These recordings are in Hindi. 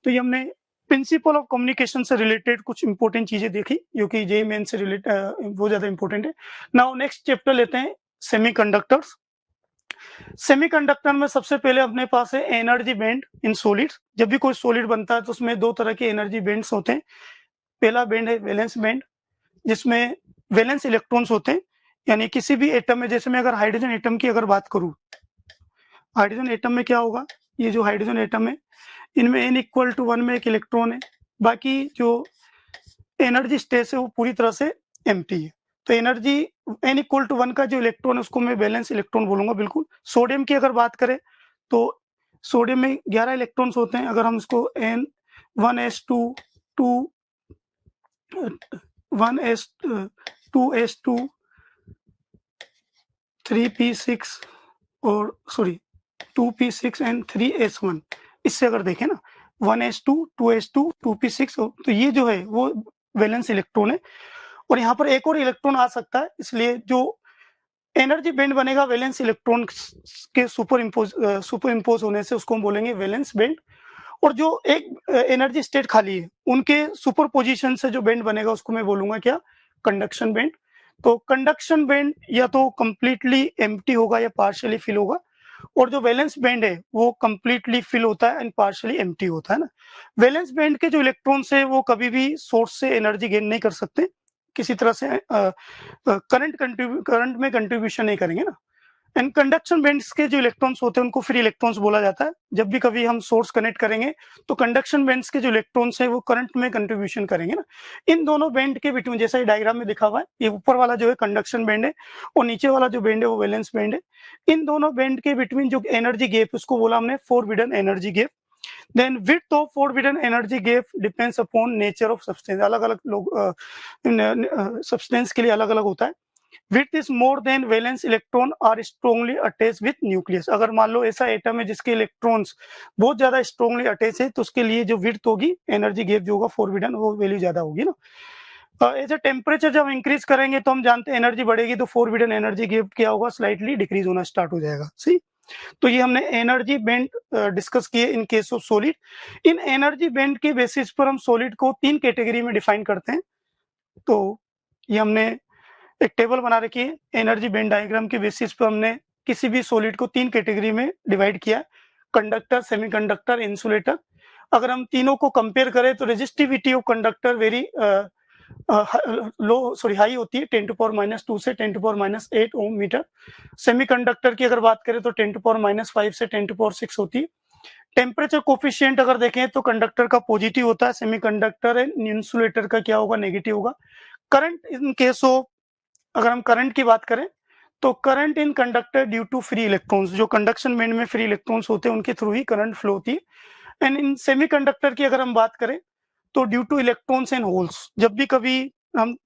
तो ये हमने प्रिंसिपल ऑफ कम्युनिकेशन से रिलेटेड कुछ इंपॉर्टेंट चीजें देखी, जो कि जेईई मेन से रिलेट वो ज्यादा इंपॉर्टेंट है। नाउ नेक्स्ट चैप्टर लेते हैं सेमीकंडक्टर्स। सेमीकंडक्टर में सबसे पहले अपने पास है एनर्जी बैंड इन सॉलिड। जब भी कोई सॉलिड बनता है तो उसमें दो तरह के एनर्जी बैंड्स होते हैं। पहला बैंड है वैलेंस बैंड, जिसमें वैलेंस इलेक्ट्रॉन्स होते हैं, यानी किसी भी एटम में, जैसे मैं अगर हाइड्रोजन एटम की अगर बात करूं, हाइड्रोजन एटम में क्या होगा, ये जो हाइड्रोजन एटम है इनमें n=1 में एक इलेक्ट्रॉन है, बाकी जो एनर्जी स्टेट है वो पूरी तरह से एम्प्टी है। तो एनर्जी n=1 का जो इलेक्ट्रॉन है उसको मैं वैलेंस इलेक्ट्रॉन बोलूंगा। बिल्कुल। सोडियम की अगर बात करें तो सोडियम में 11 इलेक्ट्रॉन्स होते हैं। अगर हम इसको n1s2 2 1s 2s2 3p6 और सॉरी 2p6 एंड 3s1, इससे अगर देखें ना 1s2 2s2 2p6, तो ये जो है वो वैलेंस इलेक्ट्रॉन है। और यहाँ पर एक और इलेक्ट्रॉन आ सकता है, इसलिए जो एनर्जी बैंड बनेगा वैलेंस इलेक्ट्रॉन के सुपर इम्पोज होने से उसको हम बोलेंगे वैलेंस बैंड। और जो एक एनर्जी स्टेट खाली है उनके सुपर पोजिशन से जो बैंड बनेगा उसको मैं बोलूंगा क्या, कंडक्शन बैंड। तो कंडक्शन बैंड या तो कंप्लीटली एम्प्टी होगा या पार्शियली फिल होगा, और जो वैलेंस बैंड है वो कंप्लीटली फिल होता है एंड पार्शियली एम्प्टी होता है ना। वैलेंस बैंड के जो इलेक्ट्रॉन्स है वो कभी भी सोर्स से एनर्जी गेन नहीं कर सकते, किसी तरह से करंट में कंट्रीब्यूशन नहीं करेंगे ना। एंड कंडक्शन बैंड्स के जो इलेक्ट्रॉन्स होते हैं उनको फ्री इलेक्ट्रॉन्स बोला जाता है। जब भी कभी हम सोर्स कनेक्ट करेंगे तो कंडक्शन बैंड्स के जो इलेक्ट्रॉन्स है वो करंट में कंट्रीब्यूशन करेंगे ना। इन दोनों बैंड के बिटवीन, जैसा ये डायग्राम में दिखा हुआ है, ये ऊपर वाला जो है कंडक्शन बैंड है और नीचे वाला जो बैंड है वो वैलेंस बैंड है। इन दोनों बैंड के बिटवीन जो एनर्जी गैप उसको बोला हमने forbidden energy gap. Then width of forbidden energy gap depends upon nature of substance. अलग अलग लोग सब्सटेंस के लिए अलग अलग होता है। Width is more than valence electron are strongly attach with nucleus. अगर मान लो ऐसा एटम है जिसके इलेक्ट्रॉन्स बहुत ज्यादा स्ट्रॉन्गली अटैच है तो उसके लिए जो विड्थ होगी एनर्जी गैप जो होगा फोरबिडन, वो वैल्यू ज्यादा होगी ना। एज ए टेम्परेचर जब इंक्रीज करेंगे तो हम जानते हैं एनर्जी बढ़ेगी तो फोरबिडन एनर्जी गैप क्या होगा, स्लाइटली डिक्रीज होना स्टार्ट हो जाएगा। सी, तो ये हमने एनर्जी बैंड डिस्कस किए in case of solid. In energy band के बेसिस पर हम सॉलिड को 3 कैटेगरी में डिफाइन करते हैं। तो ये हमने एक टेबल बना रखी है, एनर्जी बैंड डायग्राम के बेसिस पर हमने किसी भी सॉलिड को 3 कैटेगरी में डिवाइड किया, कंडक्टर, सेमीकंडक्टर, इंसुलेटर। अगर हम तीनों को कंपेयर करें तो resistivity of conductor very high होती है, 10⁻² से 10⁻8 ओम मीटर। सेमीकंडक्टर की अगर बात करें तो 10⁻5 से 10⁻6 होती है। टेम्परेचर कोफिशिएंट अगर देखें तो कंडक्टर का पॉजिटिव होता है, सेमीकंडक्टर एंड इंसुलेटर का क्या होगा, नेगेटिव होगा। करंट इन केस ऑफ, अगर हम करंट की बात करें तो current in conductor due to free electrons, जो कंडक्शन बैंड में फ्री इलेक्ट्रॉन्स होते हैं उनके थ्रू ही करंट फ्लो होती है। एंड इन सेमीकंडक्टर की अगर हम बात करें तो due two electrons and holes. जब भी कभी हम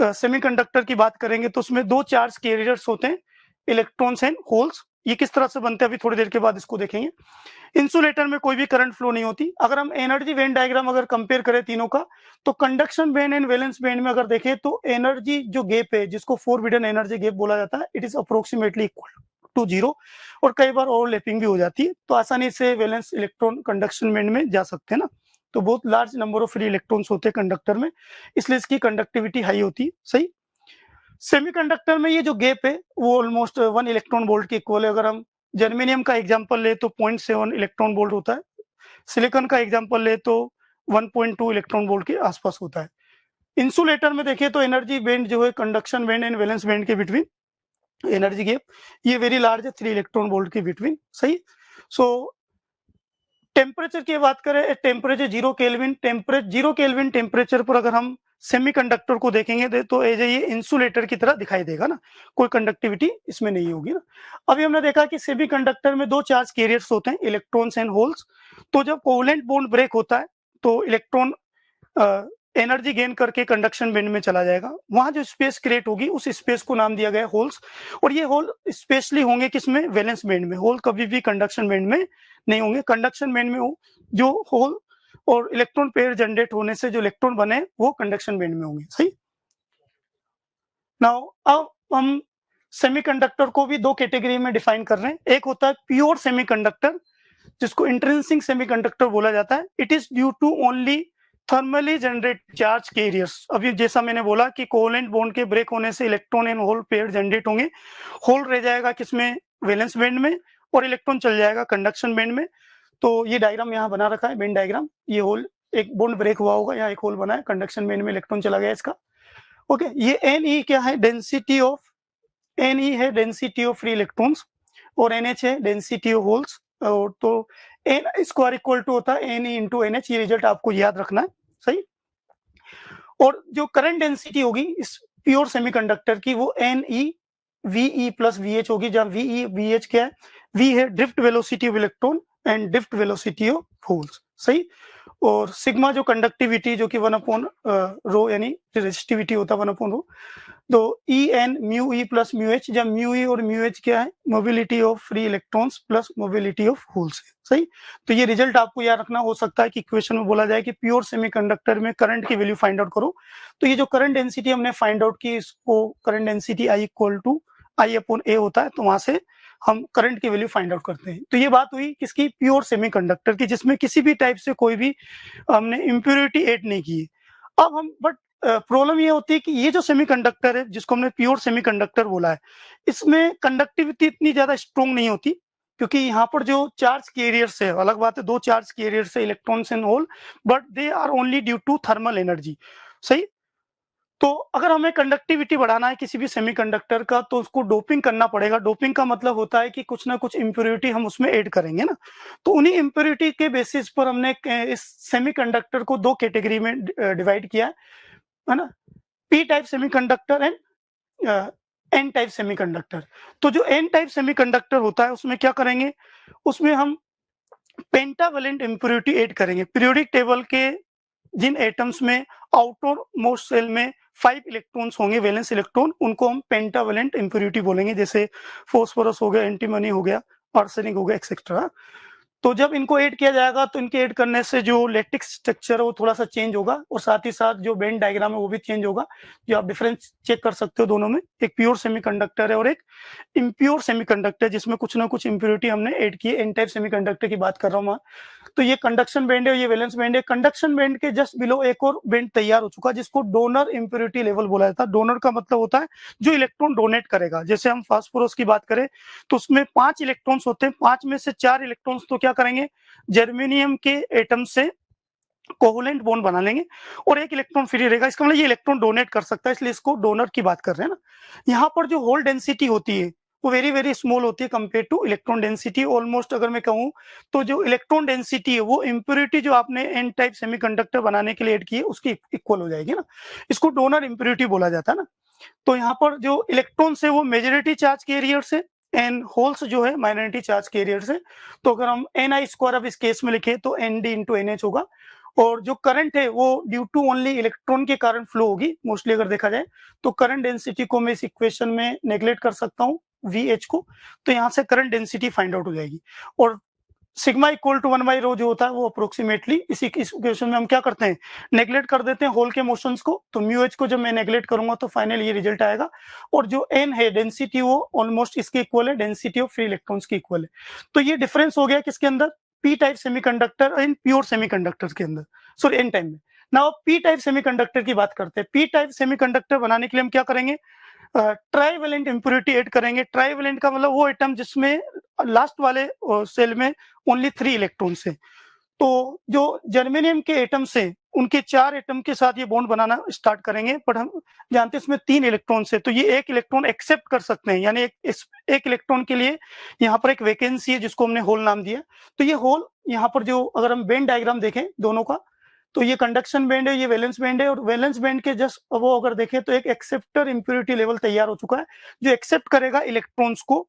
सेमीकंडक्टर की बात करेंगे तो उसमें 2 चार्ज कैरियर्स होते हैं, इलेक्ट्रॉन्स एंड होल्स। ये किस तरह से बनते हैं अभी थोड़ी देर के बाद इसको देखेंगे। इंसुलेटर में कोई भी करंट फ्लो नहीं होती। अगर हम एनर्जी बैंड डायग्राम अगर कंपेयर करें तीनों का, तो conduction band and valence band में अगर देखें तो एनर्जी जो गैप है जिसको फोरबिडन एनर्जी गैप बोला जाता है, it is approximately equal to 0, और कई बार ओवरलैपिंग भी हो जाती है, तो आसानी से वैलेंस इलेक्ट्रॉन कंडक्शन बैंड में जा सकते हैं ना। तो बहुत large number of free electrons होते हैं कंडक्टर में, इसलिए इसकी कंडक्टिविटी हाई होती है। सही। सेमीकंडक्टर में ये जो गैप है वो ऑलमोस्ट 1 इलेक्ट्रॉन वोल्ट के इक्वल है। अगर हम जर्मेनियम का एग्जांपल ले तो 0.7 इलेक्ट्रॉन वोल्ट होता है, सिलिकॉन का एग्जांपल ले तो 1.2 इलेक्ट्रॉन वोल्ट के आसपास होता है। इंसुलेटर में देखें तो एनर्जी बैंड जो है conduction band and valence band के बिटवीन एनर्जी गैप ये वेरी लार्ज है, 3 इलेक्ट्रॉन वोल्ट के बिटवीन। सही। सो टेम्परेचर की बात करें, temperature 0 kelvin, temperature 0 kelvin temperature पर अगर हम सेमीकंडक्टर को देखेंगे तो एज ये इंसुलेटर की तरह दिखाई देगा ना, कोई कंडक्टिविटी इसमें नहीं होगी ना। अभी हमने देखा कि सेमीकंडक्टर में 2 चार्ज कैरियर्स होते हैं, इलेक्ट्रॉन्स एंड होल्स। तो जब कोवेलेंट बॉन्ड ब्रेक होता है तो इलेक्ट्रॉन एनर्जी गेन करके कंडक्शन बैंड में चला जाएगा, वहां जो स्पेस क्रिएट होगी उस स्पेस को नाम दिया गया होल्स। और ये होल स्पेशली होंगे किसमें, वैलेंस बैंड में। होल कभी भी कंडक्शन बैंड में नहीं होंगे। कंडक्शन बैंड में जो होल और इलेक्ट्रॉन पेयर जनरेट होने से जो इलेक्ट्रॉन बने वो कंडक्शन बैंड में होंगे। सही। नाउ अब हम सेमीकंडक्टर को भी 2 कैटेगरी में डिफाइन कर रहे हैं। एक होता है प्योर सेमीकंडक्टर जिसको इंट्रिंसिक सेमीकंडक्टर बोला जाता है। It is due to only thermally generate charge carriers. अभी जैसा मैंने बोला कि कोवेलेंट बॉन्ड के ब्रेक होने से electron and hole pair generate होंगे, होल रह जाएगा किसमें, वैलेंस बैंड में, और इलेक्ट्रॉन चल जाएगा कंडक्शन बैंड में। तो ये डायग्राम यहाँ बना रखा है, बेन डायग्राम। ये होल, एक बॉन्ड ब्रेक हुआ होगा, यहाँ एक होल बना है, कंडक्शन बैंड में इलेक्ट्रॉन चला गया इसका। ओके, ये एन क्या है, डेंसिटी ऑफ, एन है डेंसिटी ऑफ फ्री इलेक्ट्रॉन्स, और NH है डेंसिटी ऑफ होल्स। और तो एन स्क्वायर इक्वल टू होता है एन इंटू NH। ये रिजल्ट आपको याद रखना है, सही। और जो करंट डेंसिटी होगी इस प्योर सेमीकंडक्टर की, वो NE VE प्लस VH होगी, जहां VE VH क्या है, V है drift velocity of electron and drift velocity of holes, सही। और सिग्मा जो कंडक्टिविटी जो कि 1/ρ यानी रेजिस्टिविटी होता है 1/ρ। तो EN mu E plus mu H, जब म्यू E और म्यू H क्या है, mobility of free electrons plus mobility of holes, सही। तो ये रिजल्ट आपको याद रखना। हो सकता है कि इक्वेशन में बोला जाए कि प्योर सेमीकंडक्टर में करंट की वैल्यू फाइंड आउट करो, तो ये जो करंट डेंसिटी हमने फाइंड आउट की, इसको current density I equal to I/A होता है, तो वहां से हम करंट की वैल्यू फाइंड आउट करते हैं। तो ये बात हुई किसकी, प्योर सेमीकंडक्टर की, जिसमें किसी भी टाइप से कोई भी हमने इम्प्योरिटी ऐड नहीं की। अब हम बट प्रॉब्लम ये होती है कि ये जो सेमीकंडक्टर है, जिसको हमने प्योर सेमीकंडक्टर बोला है, इसमें कंडक्टिविटी इतनी ज्यादा स्ट्रोंग नहीं होती, क्योंकि यहाँ पर जो चार्ज कैरियर्स है, अलग बात है, दो चार्ज कैरियर्स है, electrons and hole, but they are only due to thermal energy, सही। तो अगर हमें कंडक्टिविटी बढ़ाना है किसी भी सेमीकंडक्टर का, तो उसको डोपिंग करना पड़ेगा। डोपिंग का मतलब होता है कि कुछ ना कुछ इम्प्योरिटी हम उसमें ऐड करेंगे ना। तो उन्हीं इम्प्योरिटी के बेसिस पर हमने इस सेमीकंडक्टर को दो कैटेगरी में डिवाइड किया है ना, P type semiconductor and N type semiconductor. तो जो एन टाइप सेमीकंडक्टर होता है, उसमें क्या करेंगे, उसमें हम पेंटावेलेंट इम्प्योरिटी ऐड करेंगे। पीरियोडिक टेबल के जिन एटम्स में आउटर मोस्ट सेल में 5 इलेक्ट्रॉन्स होंगे, वैलेंस इलेक्ट्रॉन, उनको हम पेंटावेलेंट इम्प्योरिटी बोलेंगे। जैसे फॉस्फोरस हो गया, एंटीमनी हो गया, आर्सेनिक हो गया, एक्सेट्रा। तो जब इनको ऐड किया जाएगा, तो इनके ऐड करने से जो लैटिक्स स्ट्रक्चर है वो थोड़ा सा चेंज होगा, और साथ ही साथ जो बेन डायग्राम है वो भी चेंज होगा। जो आप डिफरेंस चेक कर सकते हो दोनों में, एक प्योर सेमीकंडक्टर है और एक इम्प्योर सेमीकंडक्टर, जिसमें कुछ ना कुछ इम्प्योरिटी हमने ऐड की है। एन टाइप सेमीकंडक्टर की बात कर रहा हूँ मैं। तो ये कंडक्शन बैंड है, ये वैलेंस बैंड है। कंडक्शन बैंड के जस्ट बिलो एक और बैंड तैयार हो चुका है, जिसको डोनर इम्प्योरिटी लेवल बोला जाता है। डोनर का मतलब होता है जो इलेक्ट्रॉन डोनेट करेगा। जैसे हम फास्फोरस की बात करें, तो उसमें 5 इलेक्ट्रॉन्स होते हैं, 5 में से 4 इलेक्ट्रॉन्स तो क्या करेंगे, जर्मेनियम के एटम से कोवलेंट बॉन्ड बना लेंगे, और एक इलेक्ट्रॉन फ्री रहेगा। इसका मतलब ये इलेक्ट्रॉन डोनेट कर सकता है, इसलिए इसको डोनर की बात कर रहे हैं ना। यहाँ पर जो होल डेंसिटी होती है वो वेरी वेरी स्मॉल होती है compare two electron density. Almost अगर मैं कहूँ तो जो इलेक्ट्रॉन डेंसिटी है वो इम्प्योरिटी जो आपने एन टाइप सेमीकंडक्टर बनाने के लिए ऐड की है उसकी इक्वल हो जाएगी ना। इसको डोनर इम्प्योरिटी बोला जाता है ना। तो यहाँ पर जो इलेक्ट्रॉन्स है वो मेजॉरिटी चार्ज कैरियर से, एंड होल्स जो है माइनॉरिटी चार्ज कैरियर से। तो अगर हम NI² अब इस केस में लिखे तो ND इंटू NH होगा। और जो करंट है वो ड्यू टू ओनली इलेक्ट्रॉन के कारण फ्लो होगी मोस्टली अगर देखा जाए। तो करंट डेंसिटी को मैं इस इक्वेशन में नेग्लेक्ट कर सकता हूँ, VH को। तो यहाँ से करंट डेंसिटी फाइंड आउट हो जाएगी। और सिग्मा इक्वल टू 1/ρ जो होता है वो अप्रोक्सीमेटली इसी इस इक्वेशन में हम क्या करते हैं, नेग्लेक्ट कर देते हैं होल के मोशंस को। तो म्यू एच को जब मैं नेग्लेक्ट करूंगा तो फाइनल ये रिजल्ट आएगा। और जो एन है डेंसिटी, वो ऑलमोस्ट इसके इक्वल है, डेंसिटी ऑफ फ्री इलेक्ट्रॉन्स के इक्वल है। तो ये डिफरेंस हो गया किसके अंदर, P type semiconductor and pure semiconductor के अंदर, सॉरी एन टाइप में। नाउ पी टाइप सेमीकंडक्टर की बात करते हैं। पी टाइप सेमीकंडक्टर बनाने के लिए हम क्या करेंगे, ट्राइवेलेंट इम्प्योरिटी ऐड करेंगे। ट्राइवेलेंट का मतलब वो एटम जिसमें लास्ट वाले सेल में ओनली 3 इलेक्ट्रॉन्स है। तो जो जर्मेनियम के एटम से उनके 4 एटम के साथ ये बॉन्ड बनाना स्टार्ट करेंगे, बट हम जानते हैं इसमें 3 इलेक्ट्रॉन्स है, तो ये एक इलेक्ट्रॉन एक्सेप्ट कर सकते हैं, यानी एक इलेक्ट्रॉन के लिए यहाँ पर एक वैकेंसी है जिसको हमने होल नाम दिया। तो ये होल यहाँ पर जो अगर हम बेन डायग्राम देखें दोनों का, तो ये कंडक्शन बैंड है, ये वैलेंस बैंड है। और वैलेंस बैंड के जस्ट वो अगर देखें तो एक एक्सेप्टर इम्प्योरिटी लेवल तैयार हो चुका है जो एक्सेप्ट करेगा इलेक्ट्रॉन्स को,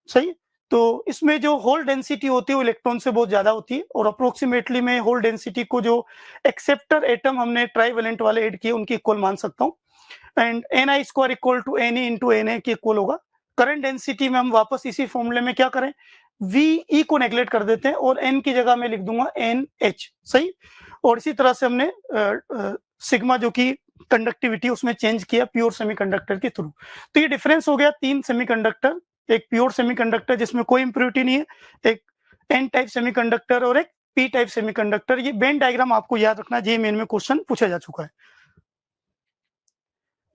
सही। तो इसमें जो होल डेंसिटी होती है वो इलेक्ट्रॉन से बहुत ज्यादा होती है। और अप्रोक्सीमेटली मैं होल डेंसिटी को जो एक्सेप्टर एटम हमने ट्राइवेलेंट वाले ऐड किए उनकी इक्वल मान सकता हूँ। And NI² equal to NE into NA के इक्वल होगा। करंट डेंसिटी में हम वापस इसी फॉर्मूले में क्या करें, VE को नेग्लेक्ट कर देते हैं और N की जगह में लिख दूंगा NH, सही। और इसी तरह से हमने सिग्मा जो कि कंडक्टिविटी उसमें चेंज किया प्योर सेमीकंडक्टर के थ्रू। तो ये डिफरेंस हो गया 3 सेमीकंडक्टर, एक प्योर सेमीकंडक्टर जिसमें कोई इम्प्योरिटी नहीं है, एक एन टाइप सेमीकंडक्टर और एक पी टाइप सेमीकंडक्टर। ये वेन डायग्राम आपको याद रखना, जे मेन में क्वेश्चन पूछा जा चुका है।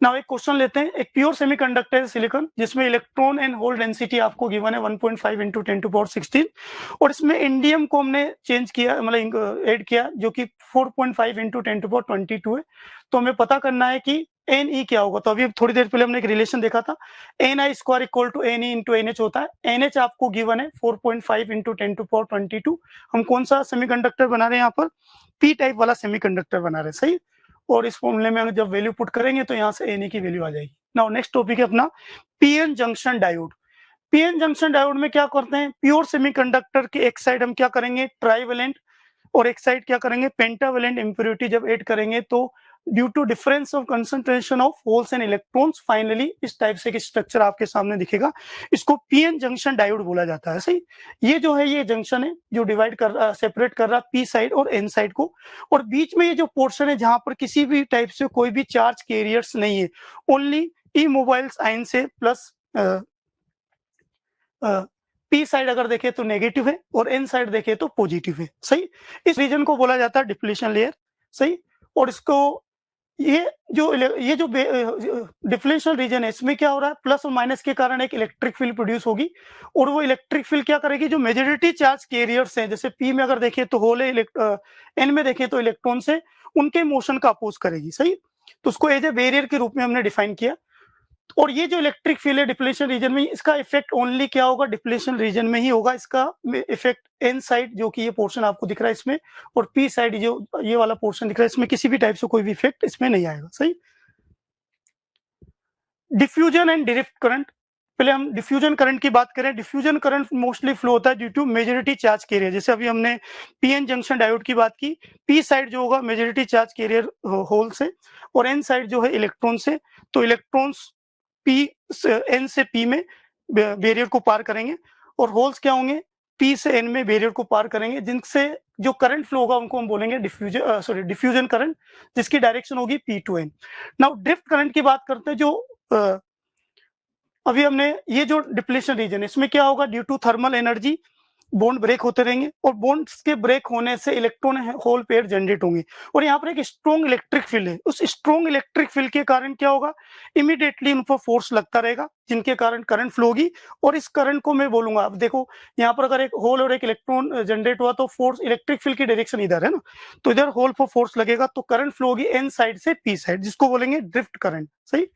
नाउ एक क्वेश्चन लेते हैं, एक प्योर सेमीकंडक्टर सिलिकॉन जिसमें इलेक्ट्रॉन एंड होल डेंसिटी आपको गिवन है 1.5 × 10⁻16 और इसमें इंडियम को हमने चेंज किया, मतलब ऐड किया, जो कि 4.5 × 10⁻22 है। तो हमें पता करना है कि एन ई क्या होगा। तो अभी थोड़ी देर पहले हमने एक रिलेशन देखा था, N I square equal to N E into N H होता है। एन एच आपको गिवन है 4.5 × 10⁻22। हम कौन सा सेमीकंडक्टर बना रहे हैं यहाँ पर, पी टाइप वाला सेमीकंडक्टर बना रहे हैं, सही। और इस फॉर्मूले में जब वैल्यू पुट करेंगे तो यहाँ से एन की वैल्यू आ जाएगी। नाउ नेक्स्ट टॉपिक है अपना PN junction diode. PN junction diode में क्या करते हैं, प्योर सेमीकंडक्टर के एक साइड हम क्या करेंगे ट्राइवेलेंट और एक साइड क्या करेंगे पेंटावेलेंट इम्प्योरिटी जब ऐड करेंगे तो due to difference of concentration of holes and electrons finally इस टाइप से स्ट्रक्चर आपके सामने दिखेगा। इसको पीएन जंक्शन डायोड बोला जाता है, सही। ये जो है ये जंक्शन है जो डिवाइड कर रहा, सेपरेट कर रहा पी साइड और एन साइड को, और बीच में ये जो पोर्शन है जहां पर किसी भी टाइप से कोई भी चार्ज कैरियर्स नहीं है, ओनली इमोबाइल्स आयन से प्लस पी साइड अगर देखें तो नेगेटिव है और एन साइड देखें तो पॉजिटिव है, सही। इस रीजन को बोला जाता है डिप्लीशन लेयर, सही। और इसको ये जो डिफरेंशियल रीजन है इसमें क्या हो रहा है, प्लस और माइनस के कारण एक इलेक्ट्रिक फील्ड प्रोड्यूस होगी और वो इलेक्ट्रिक फील्ड क्या करेगी, जो मेजॉरिटी चार्ज कैरियर्स हैं, जैसे पी में अगर देखें तो होल है, एन में देखें तो इलेक्ट्रॉन से, उनके मोशन का अपोज करेगी, सही। तो उसको एज ए बैरियर के रूप में हमने डिफाइन किया। और ये जो इलेक्ट्रिक फील्ड है डिप्लेशन रीजन में, इसका इफेक्ट ओनली क्या होगा, डिप्लेशन रीजन में ही होगा। इसका इफेक्ट एन साइड जो कि ये पोर्शन आपको दिख रहा है इसमें, और पी साइड जो ये वाला पोर्शन दिख रहा है इसमें किसी भी टाइप से कोई भी इफेक्ट इसमें नहीं आएगा, सही। डिफ्यूजन एंड ड्रिफ्ट करंट, पहले हम डिफ्यूजन करंट की बात करें। डिफ्यूजन करंट मोस्टली फ्लो होता है due to majority charge carrier, जैसे अभी हमने पीएन जंक्शन डायोड की बात की। पी साइड जो होगा मेजॉरिटी चार्ज कैरियर होल से, और एन साइड जो है इलेक्ट्रॉन से। तो इलेक्ट्रॉन्स पी एन से पी में बैरियर को पार करेंगे, और होल्स क्या होंगे, पी से एन में बैरियर को पार करेंगे, जिनसे जो करंट फ्लो होगा उनको हम बोलेंगे डिफ्यूजन करंट, जिसकी डायरेक्शन होगी P to N. Now drift current की बात करते हैं, जो अभी हमने ये जो डिप्लेशन रीजन है इसमें क्या होगा, due to thermal energy bond break होते रहेंगे, और बॉन्ड्स के ब्रेक होने से इलेक्ट्रॉन होल पेयर जनरेट होंगे, और यहाँ पर एक स्ट्रॉन्ग इलेक्ट्रिक फील्ड है। उस स्ट्रॉन्ग इलेक्ट्रिक फील्ड के कारण क्या होगा, इमीडिएटली उन पर फोर्स लगता रहेगा, जिनके कारण करंट फ्लो होगी। और इस करंट को मैं बोलूंगा, अब देखो यहाँ पर अगर एक होल और एक इलेक्ट्रॉन जनरेट हुआ तो फोर्स, इलेक्ट्रिक फील्ड की डायरेक्शन इधर है ना, तो इधर होल पर फोर्स लगेगा तो करंट फ्लो होगी एन साइड से पी साइड, जिसको बोलेंगे ड्रिफ्ट करंट, सही।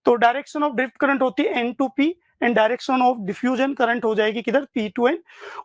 तो डायरेक्शन ऑफ ड्रिफ्ट करंट होती है N to P, and direction of diffusion current हो जाएगी किधर, पी टू एन।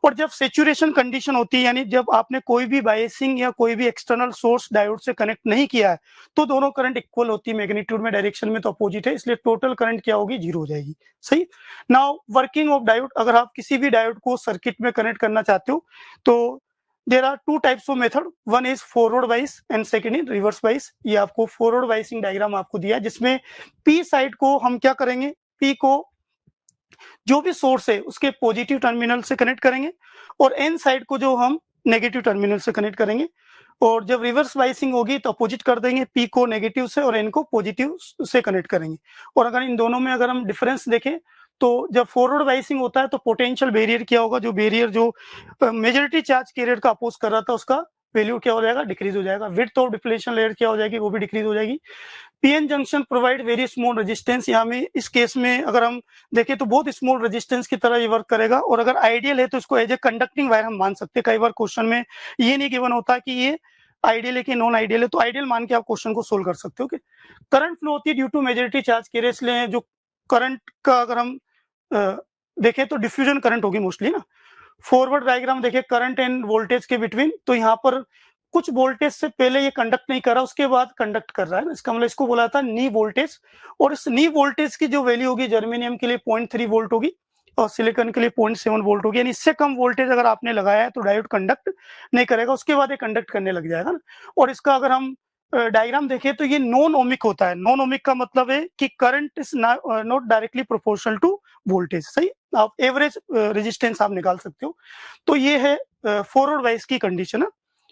और जब सेचुरेशन कंडीशन होती है, यानी जब आपने कोई भी बायसिंग या कोई भी एक्सटर्नल सोर्स डायोड से कनेक्ट नहीं किया है, तो दोनों करंट इक्वल होती है मैग्नीट्यूड में, डायरेक्शन में तो अपोजिट है, इसलिए टोटल करंट क्या होगी, जीरो हो जाएगी, सही। नाउ वर्किंग ऑफ डायोड, अगर आप किसी भी डायोड को सर्किट में कनेक्ट करना चाहते हो तो there are two types of method, one is forward wise and second is reverse wise. ये आपको फॉरवर्ड वाइसिंग डायग्राम आपको दिया है, जिसमें पी साइड को हम क्या करेंगे, पी को जो भी सोर्स है उसके पॉजिटिव टर्मिनल से कनेक्ट करेंगे, और एन साइड को जो हम नेगेटिव टर्मिनल से कनेक्ट करेंगे। और जब रिवर्स वाइसिंग होगी तो अपोजिट कर देंगे, पी को नेगेटिव से और एन को पॉजिटिव से कनेक्ट करेंगे। और अगर इन दोनों में अगर हम डिफरेंस देखें तो जब फॉरवर्ड वाइसिंग होता है तो पोटेंशियल बैरियर क्या होगा, जो बैरियर जो मेजॉरिटी चार्ज कैरियर का अपोज कर रहा था उसका वैल्यू क्या हो जाएगा, डिक्रीज हो जाएगा। विड्थ ऑफ डिप्लेशन लेयर क्या हो जाएगी, वो भी डिक्रीज हो जाएगी। PN junction provide very small resistance, यहाँ में इस केस में अगर हम देखें तो बहुत स्मॉल रेजिस्टेंस की तरह ये वर्क करेगा, और अगर आइडियल है तो इसको एज ए कंडक्टिंग वायर हम मान सकते हैं। कई बार क्वेश्चन में ये नहीं गिवन होता कि ये आइडियल है कि नॉन आइडियल है, तो आइडियल मान के आप क्वेश्चन को सोल्व कर सकते हो। करंट फ्लो होती है due to majority charge carrier, इसलिए जो करंट का अगर हम देखें तो डिफ्यूजन करंट होगी मोस्टली ना। फॉरवर्ड डायग्राम देखें करंट एंड वोल्टेज के बिटवीन, तो यहाँ पर कुछ वोल्टेज से पहले ये कंडक्ट नहीं कर रहा, उसके बाद कंडक्ट कर रहा है ना, इसका मतलब इसको बोला था नी वोल्टेज। और इस नी वोल्टेज की जो वैल्यू होगी जर्मेनियम के लिए 0.3 वोल्ट होगी और सिलिकॉन के लिए 0.7 वोल्ट होगी, यानी इससे कम वोल्टेज अगर आपने लगाया है तो डायोड कंडक्ट नहीं करेगा, उसके बाद ये कंडक्ट करने लग जाएगा ना। और इसका अगर हम डायग्राम देखें तो ये नॉन ओमिक होता है। नॉन ओमिक का मतलब है कि current is not directly proportional to voltage, सही। आप एवरेज रेजिस्टेंस आप निकाल सकते हो। तो ये है फॉरवर्ड वाइज की कंडीशन है।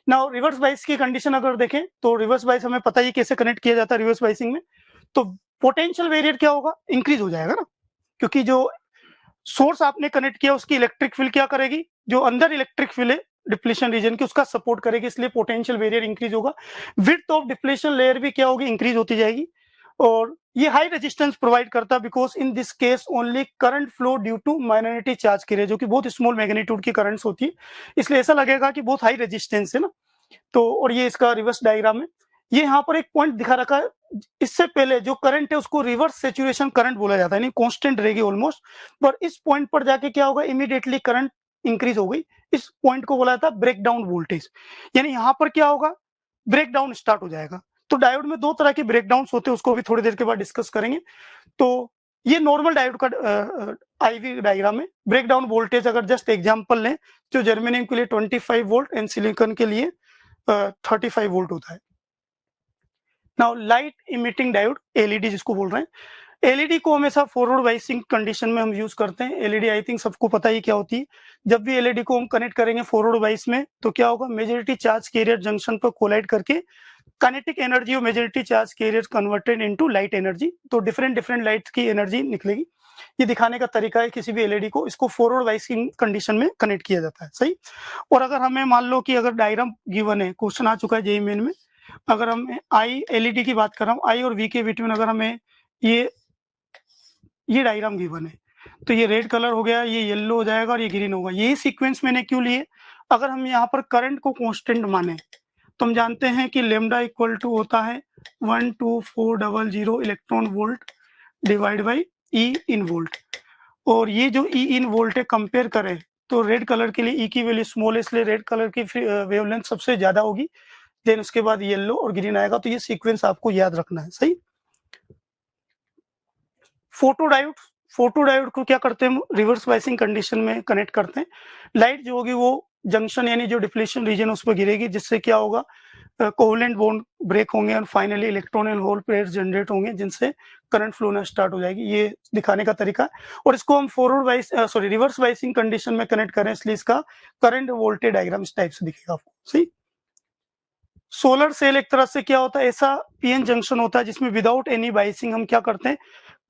नाउ रिवर्स बाइस की कंडीशन अगर देखें तो रिवर्स बाइस हमें पता ही कैसे कनेक्ट किया जाता है रिवर्स बाइसिंग में, तो पोटेंशियल वेरिएट क्या होगा, इंक्रीज हो जाएगा ना, क्योंकि जो सोर्स आपने कनेक्ट किया उसकी इलेक्ट्रिक फील्ड क्या करेगी, जो अंदर इलेक्ट्रिक फील्ड है डिप्लीशन रीजन की उसका सपोर्ट करेगी, इसलिए पोटेंशियल बैरियर इंक्रीज होगा। विड्थ ऑफ डिप्लीशन लेयर भी क्या होगी, इंक्रीज होती जाएगी। और ये हाई रेजिस्टेंस प्रोवाइड करता है because in this case only current flow due to minority charge carrier, जो कि बहुत स्मॉल मैग्नीट्यूड की करंट्स होती है, इसलिए ऐसा लगेगा कि बहुत हाई रेजिस्टेंस है ना। तो और ये इसका रिवर्स डायग्राम है। ये यहाँ पर एक पॉइंट दिखा रखा है, इससे पहले जो करंट है उसको रिवर्स सैचुरेशन करंट बोला जाता है, यानी कांस्टेंट रहेगी ऑलमोस्ट, पर इस पॉइंट पर जाके क्या होगा, इमीडिएटली करंट इंक्रीज हो गई। इस पॉइंट को बोला जाता है ब्रेक डाउन वोल्टेज, यानी यहाँ पर क्या होगा, ब्रेक डाउन स्टार्ट हो जाएगा। तो डायोड में दो तरह के ब्रेक डाउन होते हैं, उसको भी थोड़ी देर के बाद डिस्कस करेंगे। तो ये नॉर्मल डायोड का आईवी डायग्राम है। ब्रेक डाउन वोल्टेज अगर जस्ट एग्जांपल लें, जो जर्मेनियम के लिए 25 वोल्ट एंड सिलिकॉन के लिए 35 वोल्ट होता है। Now light emitting diode, LED जिसको बोल रहे हैं, एलईडी को हमेशा फॉरवर्ड बाइसिंग कंडीशन में हम यूज करते हैं। एलईडी आई थिंक सबको पता ही क्या होती है। जब भी एलईडी को हम कनेक्ट करेंगे फॉरवर्ड बाइस में, तो क्या होगा, मेजॉरिटी चार्ज कैरियर जंक्शन पर कोलाइड करके काइनेटिक एनर्जी और majority charge career converted into light energy, तो डिफरेंट लाइट की एनर्जी निकलेगी। ये दिखाने का तरीका है किसी भी एलईडी को, इसको फॉरवर्ड बाइसिंग कंडीशन में कनेक्ट किया जाता है, सही। और अगर हमें मान लो कि अगर डायग्राम गिवन है, क्वेश्चन आ चुका है जेईई मेन में, अगर हम आई एलईडी की बात कर रहा हूँ, आई और वी के बिटवीन अगर हमें ये डायग्राम गिवन है, तो ये रेड कलर हो गया, ये येलो हो जाएगा और ये ग्रीन होगा। यही सीक्वेंस मैंने क्यों लिए, अगर हम यहाँ पर करंट को कांस्टेंट माने तो हम जानते हैं कि लेमडा इक्वल टू होता है 12400 electron volt divide by E in volt. और ये जो ई इन वोल्ट है, कंपेयर करें तो रेड कलर के लिए ई की वैल्यू स्मॉल है, इसलिए रेड कलर की वेवलेंथ सबसे ज्यादा होगी, देन उसके बाद येलो और ग्रीन आएगा। तो ये सीक्वेंस आपको याद रखना है, सही। फोटो डायोड को क्या करते हैं, रिवर्स बाइसिंग कंडीशन में कनेक्ट करते हैं। लाइट जो होगी वो जंक्शन यानी जो डिप्लीशन रीजन उस पर गिरेगी, जिससे क्या होगा, कोवलेंट बॉन्ड ब्रेक होंगे और finally electron and hole pairs generate होंगे, जिनसे करंट फ्लो होना स्टार्ट हो जाएगी। ये दिखाने का तरीका है। और इसको हम रिवर्स बाइसिंग कंडीशन में कनेक्ट करें, इसलिए इसका करंट वोल्टेज डायग्राम इस टाइप से दिखेगा आपको, सही। सोलर सेल एक तरह से क्या होता है, ऐसा पीएन जंक्शन होता है जिसमें विदाउट एनी बाइसिंग हम क्या करते हैं,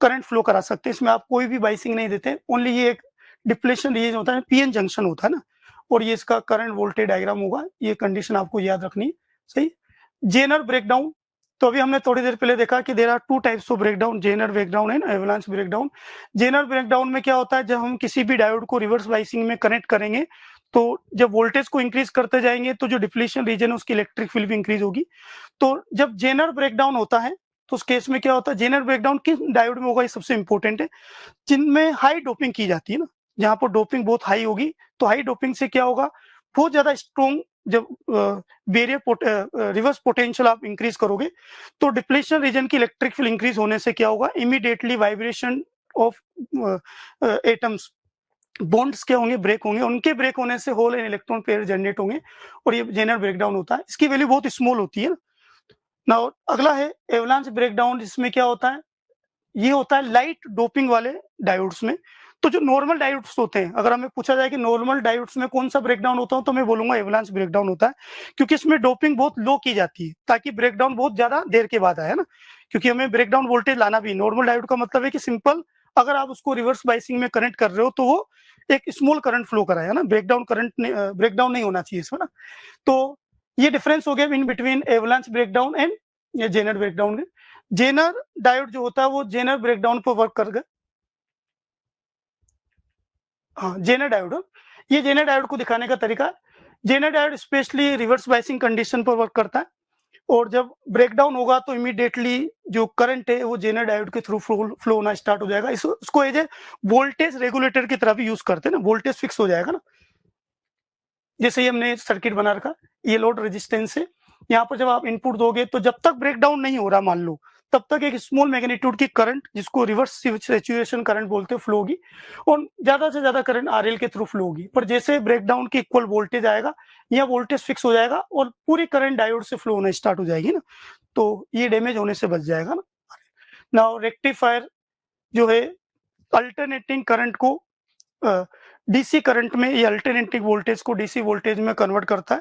करंट फ्लो करा सकते हैं। इसमें आप कोई भी बाइसिंग नहीं देते, ओनली ये एक डिप्लेशन रीजन होता है, पीएन जंक्शन होता है ना, और ये इसका करंट वोल्टेज डायग्राम होगा। ये कंडीशन आपको याद रखनी है, सही। जेनर ब्रेकडाउन, तो अभी हमने थोड़ी देर पहले देखा कि there are two types of breakdown, Zener breakdown and avalanche breakdown. Zener breakdown में क्या होता है, जब हम किसी भी डायोड को रिवर्स बाइसिंग में कनेक्ट करेंगे, तो जब वोल्टेज को इंक्रीज करते जाएंगे तो जो डिप्लीशन रीजन है उसकी इलेक्ट्रिक फील्ड भी इंक्रीज होगी। तो जब जेनर ब्रेकडाउन होता है तो उस केस में क्या होता है, जेनर ब्रेकडाउन किस डायोड में होगा, ये सबसे इंपॉर्टेंट है, जिनमें हाई डोपिंग की जाती है ना, जहां पर डोपिंग बहुत हाई होगी। तो हाई डोपिंग से क्या होगा, बहुत ज्यादा स्ट्रॉन्ग जब बैरियर रिवर्स पोटेंशियल आप इंक्रीज करोगे, तो डिप्लीशन रीजन की इलेक्ट्रिक फील्ड इंक्रीज होने से क्या होगा, immediately vibration of atoms, bonds क्या होंगे, ब्रेक होंगे, उनके ब्रेक होने से hole and electron pair generate होंगे, और ये जेनर ब्रेकडाउन होता है। इसकी वैल्यू बहुत स्मॉल होती है। नाउ अगला है एवलांच ब्रेकडाउन, जिसमें क्या होता है, ये होता है लाइट डोपिंग वाले डायोड्स में। तो जो नॉर्मल डायोड्स होते हैं, अगर हमें पूछा जाए कि नॉर्मल डायोड्स में कौन सा ब्रेकडाउन होता है, तो मैं बोलूंगा एवलांच ब्रेकडाउन होता है, क्योंकि इसमें डोपिंग बहुत लो की जाती है, ताकि ब्रेकडाउन बहुत ज्यादा देर के बाद आए ना, क्योंकि हमें ब्रेकडाउन वोल्टेज लाना भी। नॉर्मल डायोड का मतलब है कि सिंपल, अगर आप उसको रिवर्स बाइसिंग में कनेक्ट कर रहे हो तो वो एक स्मॉल करंट फ्लो कराया ना, ब्रेकडाउन नहीं होना चाहिए इसमें ना। तो ये डिफरेंस हो गया in between avalanche breakdown and Zener breakdown. Zener diode जो होता है वो जेनर ब्रेकडाउन पर वर्क कर गए। हाँ, जेनर डायोड, ये जेनर डायोड को दिखाने का तरीका है। Zener diode specially reverse biasing condition पर वर्क करता है, और जब ब्रेकडाउन होगा तो इमीडिएटली जो करंट है वो जेनर डायोड के थ्रू फ्लो होना स्टार्ट हो जाएगा। इसको एज ए वोल्टेज रेगुलेटर की तरह भी यूज करते हैं ना, वोल्टेज फिक्स हो जाएगा ना। जैसे ही हमने सर्किट बना रखा, ये लोड रेजिस्टेंस है, यहाँ पर जब आप इनपुट दोगे तो जब तक ब्रेकडाउन नहीं हो रहा मान लो, तब तक एक स्मॉल मैग्नीट्यूड की करंट, जिसको रिवर्स सैचुरेशन करंट बोलते हैं, फ्लो होगी, और ज्यादा से ज्यादा करंट आरएल के थ्रू फ्लो होगी। पर जैसे ब्रेकडाउन की इक्वल वोल्टेज आएगा, या वोल्टेज फिक्स हो जाएगा और पूरी करंट डायोड से फ्लो होना स्टार्ट हो जाएगी ना, तो ये डैमेज होने से बच जाएगा ना। नाउ रेक्टिफायर जो है, अल्टरनेटिंग करंट को डीसी करंट में, ये अल्टरनेटिंग वोल्टेज को डीसी वोल्टेज में कन्वर्ट करता है,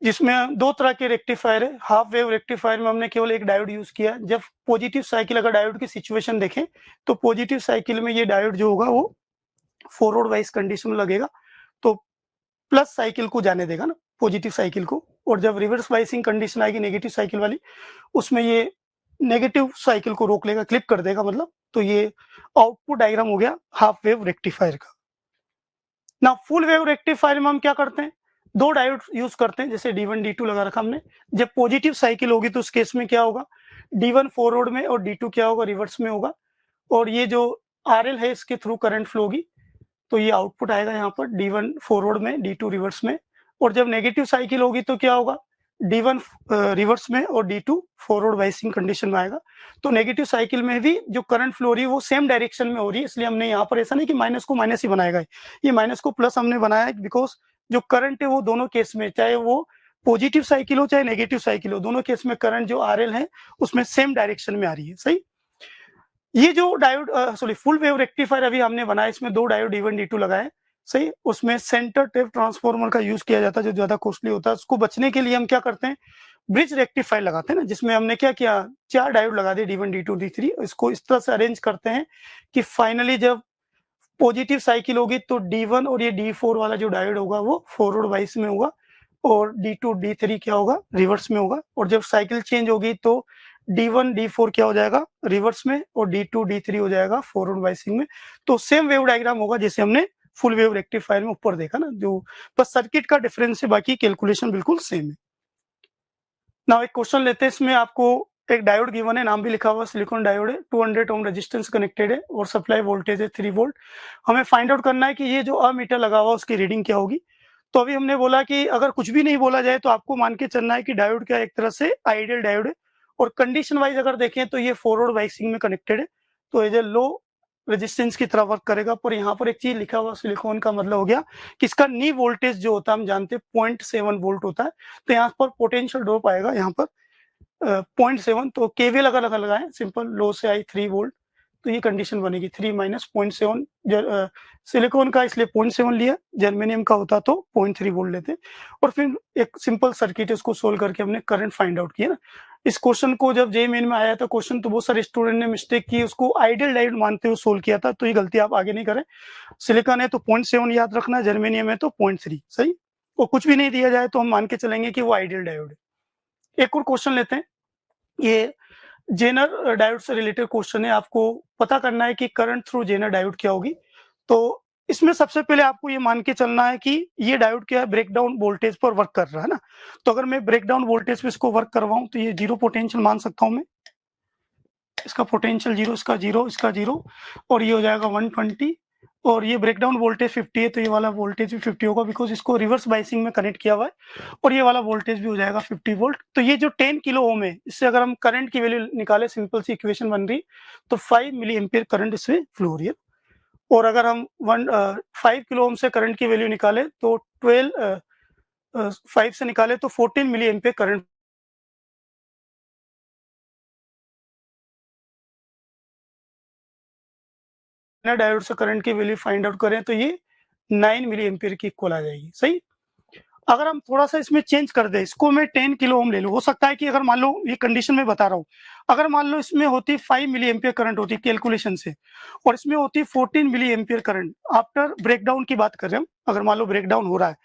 जिसमें दो तरह के रेक्टिफायर है। हाफ वेव रेक्टिफायर में हमने केवल एक डायोड यूज किया। जब पॉजिटिव साइकिल, अगर डायोड की सिचुएशन देखें तो पॉजिटिव साइकिल में ये डायोड जो होगा वो फॉरवर्ड वाइज कंडीशन में लगेगा, तो प्लस साइकिल को जाने देगा ना, पॉजिटिव साइकिल को, और जब रिवर्स बाइसिंग कंडीशन आएगी नेगेटिव साइकिल वाली, उसमें ये नेगेटिव साइकिल को रोक लेगा, क्लिप कर देगा मतलब। तो ये आउटपुट डायग्राम हो गया हाफ वेव रेक्टिफायर का। ना फुल वेव रेक्टिफायर में हम क्या करते हैं, दो डायोड यूज करते हैं, जैसे D1 D2 लगा रखा हमने। जब पॉजिटिव साइकिल होगी तो उस केस में क्या होगा, D1 फॉरवर्ड में और D2 क्या होगा, रिवर्स में होगा। और ये जो RL है इसके थ्रू करंट फ्लो होगी, तो ये आउटपुट आएगा यहाँ पर D1 फॉरवर्ड में, D2 रिवर्स में। और जब नेगेटिव साइकिल होगी तो क्या होगा, D1 रिवर्स में और D2 फॉरवर्ड बाइसिंग कंडीशन में आएगा। तो नेगेटिव साइकिल में भी जो करंट फ्लो हो रही है वो सेम डायरेक्शन में हो रही है, इसलिए हमने यहाँ पर ऐसा नहीं कि माइनस को माइनस ही बनाएगा, ये माइनस को प्लस हमने बनाया है, बिकॉज जो करंट है वो दोनों केस में, चाहे वो पॉजिटिव साइकिल हो चाहे नेगेटिव साइकिल हो, दोनों केस में करंट जो RL है उसमें सेम डायरेक्शन में आ रही है। सही। ये जो डायोड फुल वेव रेक्टिफायर अभी हमने बनाया, इसमें दो डायोड D1 D2 लगाए। सही। उसमें सेंटर टेप ट्रांसफार्मर का यूज किया जाता है जो ज्यादा कॉस्टली होता है। उसको बचने के लिए हम क्या करते हैं, ब्रिज रेक्टिफायर लगाते हैं ना, जिसमें हमने क्या किया, 4 डायोड लगा दिए D1 D2 D3। इसको इस तरह से अरेंज करते हैं कि फाइनली जब पॉजिटिव साइकिल होगी तो D1 और ये D4 वाला जो डायोड होगा वो फॉरवर्ड बाइस में होगा, और D2 D3 क्या होगा, रिवर्स में होगा। और जब साइकिल चेंज होगी तो D1 D4 क्या हो जाएगा, रिवर्स में, और D2 D3 हो जाएगा फॉरवर्ड बाइसिंग में। तो सेम वेव डायग्राम होगा जैसे हमने फुल वेव रेक्टिफायर में ऊपर देखा ना, जो बस सर्किट का डिफरेंस है, बाकी कैलकुलेशन बिल्कुल सेम है। नाउ एक क्वेश्चन लेते हैं, इसमें आपको एक डायोड गिवन है, नाम भी लिखा हुआ सिलिकॉन डायोड है, 200 ओम रेजिस्टेंस कनेक्टेड है और सप्लाई वोल्टेज है 3 वोल्ट। हमें फाइंड आउट करना है कि ये जो अमीटर लगा हुआ उसकी रीडिंग क्या होगी। तो अभी हमने बोला कि अगर कुछ भी नहीं बोला जाए तो आपको मान के चलना है कि डायोड क्या एक तरह से आइडियल डायोड है, और कंडीशन वाइज अगर देखें तो ये फॉरवर्ड बाइसिंग में कनेक्टेड है, तो एज ए लो रेजिस्टेंस की तरह वर्क करेगा। पर यहाँ पर एक चीज लिखा हुआ सिलिकॉन का मतलब हो गया कि इसका नी वोल्टेज जो होता है हम जानते हैं 0.7 वोल्ट होता है, तो यहाँ पर पोटेंशियल ड्रॉप आएगा यहाँ पर 0.7। तो केवीएल अगर लगाएं सिंपल, लो से आई 3 वोल्ट, तो ये कंडीशन बनेगी 3 माइनस 0.7। सिलिकॉन का इसलिए 0.7 लिया, जर्मेनियम का होता तो 0.3 वोल्ट लेते। और फिर एक सिंपल सर्किट उसको सोल्व करके हमने करंट फाइंड आउट किया ना। इस क्वेश्चन को जब JEE मेन में आया था क्वेश्चन, तो बहुत सारे स्टूडेंट ने मिस्टेक की, उसको आइडियल डायोड मानते हुए सोल्व किया था, तो ये गलती आप आगे नहीं करें। सिलिकॉन है तो 0.7 याद रखना, जर्मेनियम है तो 0.3। सही। और कुछ भी नहीं दिया जाए तो हम मान के चलेंगे कि वो आइडियल डायोड है। एक और क्वेश्चन लेते हैं, ये जेनर डायोड से रिलेटेड क्वेश्चन है। आपको पता करना है कि करंट थ्रू जेनर डायोड क्या होगी। तो इसमें सबसे पहले आपको ये मान के चलना है कि ये डायोड क्या है, ब्रेकडाउन वोल्टेज पर वर्क कर रहा है ना। तो अगर मैं ब्रेकडाउन वोल्टेज पे इसको वर्क करवाऊं तो ये जीरो पोटेंशियल मान सकता हूं मैं, इसका पोटेंशियल जीरो, इसका जीरो, इसका जीरो, और ये हो जाएगा 120। और ये ब्रेकडाउन वोल्टेज 50 है, तो ये वाला वोल्टेज भी 50 होगा, बिकॉज इसको रिवर्स बाइसिंग में कनेक्ट किया हुआ है। और ये वाला वोल्टेज भी हो जाएगा 50 वोल्ट। तो ये जो 10 किलो ओम है, इससे अगर हम करंट की वैल्यू निकाले, सिंपल सी इक्वेशन बन रही, तो 5 मिली एम्पियर करंट इसमें फ्लो हो रही है। और अगर हम 5 किलो ओम से करंट की वैल्यू निकाले तो 5 से निकाले तो 14 मिली एम्पियर करंट डायोड से करंट की वैल्यू फाइंड आउट करें तो ये 9 मिली एम्पियर की इक्वल आ जाएगी। सही। अगर हम थोड़ा सा इसमें चेंज कर दें, इसको मैं 10 किलो ओम ले लूं, हो सकता है कि अगर मान लो, ये कंडीशन में बता रहा हूँ, अगर मान लो इसमें होती 5 मिली एम्पियर करंट होती कैलकुलेशन से, और इसमें होती 14 milli ampere current after breakdown की बात कर रहे हैं हम, अगर मान लो ब्रेकडाउन हो रहा है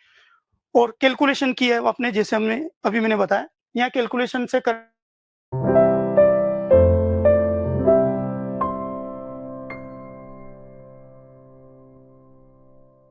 और कैलकुलेशन की है अपने, जैसे हमने अभी मैंने बताया, यहाँ कैलकुलेशन से